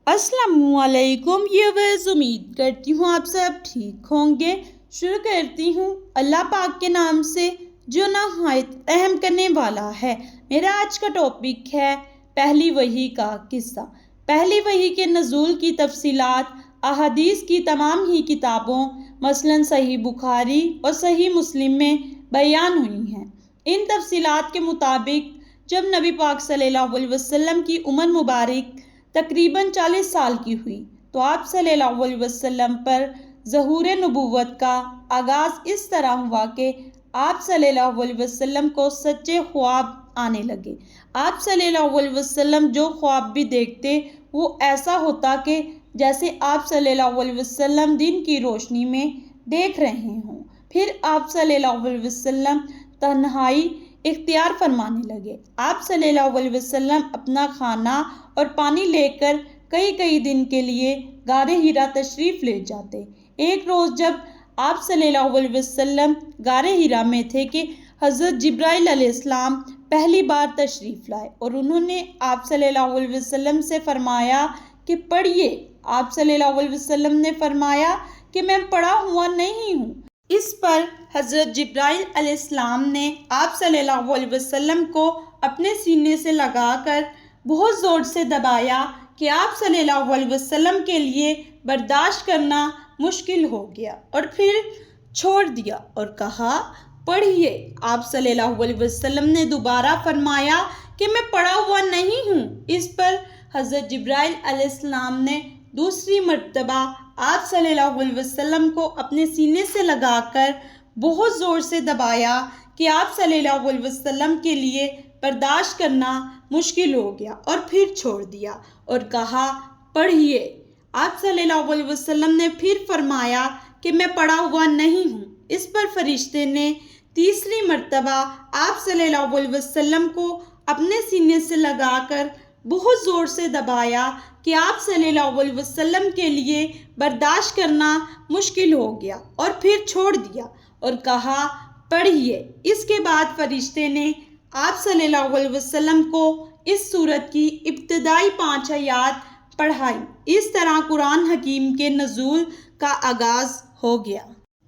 السلام علیکم ویورز، امید کرتی ہوں آپ سب ٹھیک ہوں گے۔ شروع کرتی ہوں اللہ پاک کے نام سے جو نہایت رحم کرنے والا ہے۔ میرا آج کا ٹاپک ہے پہلی وحی کا قصہ۔ پہلی وحی کے نزول کی تفصیلات احادیث کی تمام ہی کتابوں مثلاً صحیح بخاری اور صحیح مسلم میں بیان ہوئی ہیں۔ ان تفصیلات کے مطابق جب نبی پاک صلی اللہ علیہ وسلم کی عمر مبارک تقریباً 40 سال کی ہوئی تو آپ صلی اللہ علیہ وسلم پر ظہور نبوت کا آغاز اس طرح ہوا کہ آپ صلی اللہ علیہ وسلم کو سچے خواب آنے لگے۔ آپ صلی اللہ علیہ وسلم جو خواب بھی دیکھتے وہ ایسا ہوتا کہ جیسے آپ صلی اللہ علیہ وسلم دن کی روشنی میں دیکھ رہے ہوں۔ پھر آپ صلی اللہ علیہ وسلم تنہائی اختیار فرمانے لگے۔ آپ صلی اللہ علیہ وسلم اپنا کھانا اور پانی لے کر کئی دن کے لیے غار حرا تشریف لے جاتے۔ ایک روز جب آپ صلی اللہ علیہ وسلم غار حرا میں تھے کہ حضرت جبرائیل علیہ السلام پہلی بار تشریف لائے اور انہوں نے آپ صلی اللہ علیہ وسلم سے فرمایا کہ پڑھیے۔ آپ صلی اللہ علیہ وسلم نے فرمایا کہ میں پڑھا ہوا نہیں ہوں۔ اس پر حضرت جبرائیل علیہ السلام نے آپ صلی اللہ علیہ وسلم کو اپنے سینے سے لگا کر بہت زور سے دبایا کہ آپ صلی اللہ علیہ وسلم کے لیے برداشت کرنا مشکل ہو گیا اور پھر چھوڑ دیا اور کہا پڑھیے۔ آپ صلی اللہ علیہ وسلم نے دوبارہ فرمایا کہ میں پڑھا ہوا نہیں ہوں۔ اس پر حضرت جبرائیل علیہ السلام نے دوسری مرتبہ آپ صلی اللہ علیہ وسلم کو اپنے سینے سے لگا کر بہت زور سے دبایا کہ آپ صلی اللہ علیہ وسلم کے لیے برداشت کرنا مشکل ہو گیا اور پھر چھوڑ دیا اور کہا پڑھیے۔ آپ صلی اللہ علیہ وسلم نے پھر فرمایا کہ میں پڑھا ہوا نہیں ہوں۔ اس پر فرشتے نے تیسری مرتبہ آپ صلی اللہ علیہ وسلم کو اپنے سینے سے لگا کر بہت زور سے دبایا کہ آپ صلی اللہ علیہ وسلم کے لیے برداشت کرنا مشکل ہو گیا اور پھر چھوڑ دیا اور کہا پڑھیے۔ اس کے بعد فرشتے نے آپ صلی اللہ علیہ وسلم کو اس سورت کی ابتدائی 5 آیات پڑھائی۔ اس طرح قرآن حکیم کے نزول کا آغاز ہو گیا۔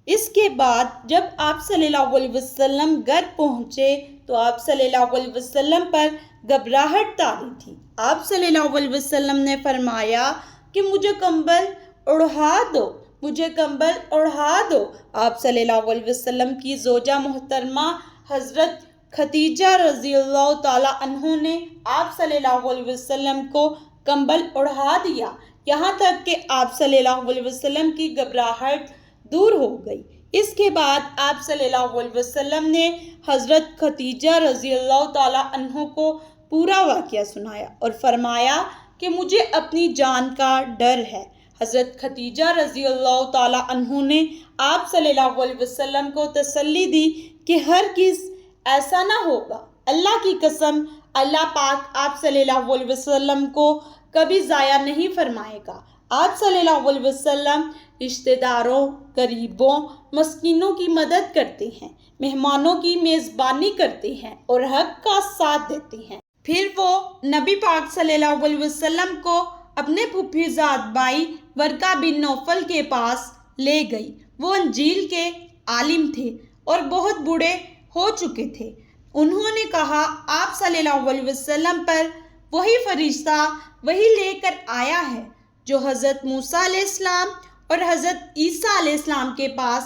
اس کے بعد جب آپ صلی اللہ علیہ وسلم گھر پہنچے تو آپ صلی اللہ علیہ وسلم پر گھبراہٹ طاری تھی۔ آپ صلی اللہ علیہ وسلم نے فرمایا کہ مجھے کمبل اڑھا دو، مجھے کمبل اڑھا دو۔ آپ صلی اللہ علیہ وسلم کی زوجہ محترمہ حضرت خدیجہ رضی اللہ تعالیٰ عنہ نے آپ صلی اللہ علیہ وسلم کو کمبل اڑھا دیا، یہاں تک کہ آپ صلی اللہ علیہ وسلم کی گھبراہٹ دور ہو گئی۔ اس کے بعد آپ صلی اللہ علیہ وسلم نے حضرت خدیجہ رضی اللہ تعالیٰ عنہ کو پورا واقعہ سنایا اور فرمایا کہ مجھے اپنی جان کا ڈر ہے۔ حضرت خدیجہ رضی اللہ تعالیٰ عنہ نے آپ صلی اللہ علیہ وسلم کو تسلی دی کہ ہرگز ایسا نہ ہوگا۔ اللہ کی قسم، اللہ پاک آپ صلی اللہ علیہ وسلم کو کبھی ضائع نہیں فرمائے گا۔ آپ صلی اللہ علیہ وسلم رشتہ داروں، غریبوں، مسکینوں کی مدد کرتے ہیں، مہمانوں کی میزبانی کرتے ہیں اور حق کا ساتھ دیتے ہیں۔ پھر وہ نبی پاک صلی اللہ علیہ وسلم کو اپنے پھوپھی زاد بھائی ورقہ بن نوفل کے پاس لے گئی۔ وہ انجیل کے عالم تھے اور بہت بوڑھے ہو چکے تھے۔ انہوں نے کہا آپ صلی اللہ علیہ وسلم پر وہی فرشتہ وہی لے کر آیا ہے جو حضرت موسیٰ علیہ السلام اور حضرت عیسیٰ علیہ السلام کے پاس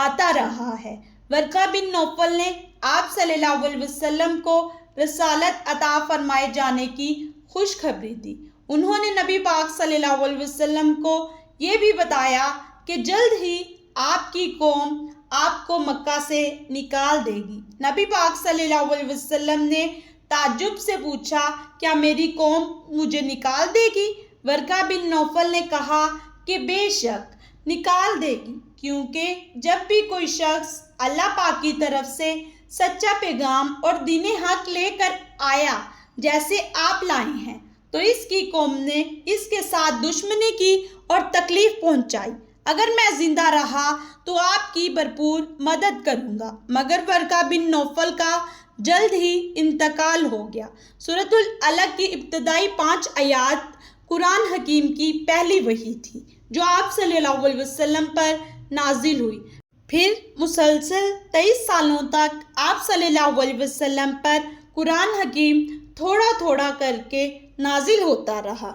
آتا رہا ہے۔ ورقہ بن نوفل نے آپ صلی اللہ علیہ وسلم کو رسالت عطا فرمائے جانے کی خوشخبری دی۔ انہوں نے نبی پاک صلی اللہ علیہ وسلم کو یہ بھی بتایا کہ جلد ہی آپ کی قوم آپ کو مکہ سے نکال دے گی۔ نبی پاک صلی اللہ علیہ وسلم نے تعجب سے پوچھا کیا میری قوم مجھے نکال دے گی؟ ورقہ بن نوفل نے کہا کہ بے شک نکال دے گی، کیونکہ جب بھی کوئی شخص اللہ پاک کی طرف سے سچا پیغام اور دین حق لے کر آیا جیسے آپ لائے ہیں تو اس کی قوم نے اس کے ساتھ دشمنی کی اور تکلیف پہنچائی، اگر میں زندہ رہا تو آپ کی بھرپور مدد کروں گا، مگر ورقہ بن نوفل کا جلد ہی انتقال ہو گیا۔ سورۃ العلق کی ابتدائی 5 آیات قرآن حکیم کی پہلی وحی تھی جو آپ صلی اللہ علیہ وسلم پر نازل ہوئی۔ پھر مسلسل 23 سالوں تک آپ صلی اللہ علیہ وسلم پر قرآن حکیم تھوڑا تھوڑا کر کے نازل ہوتا رہا۔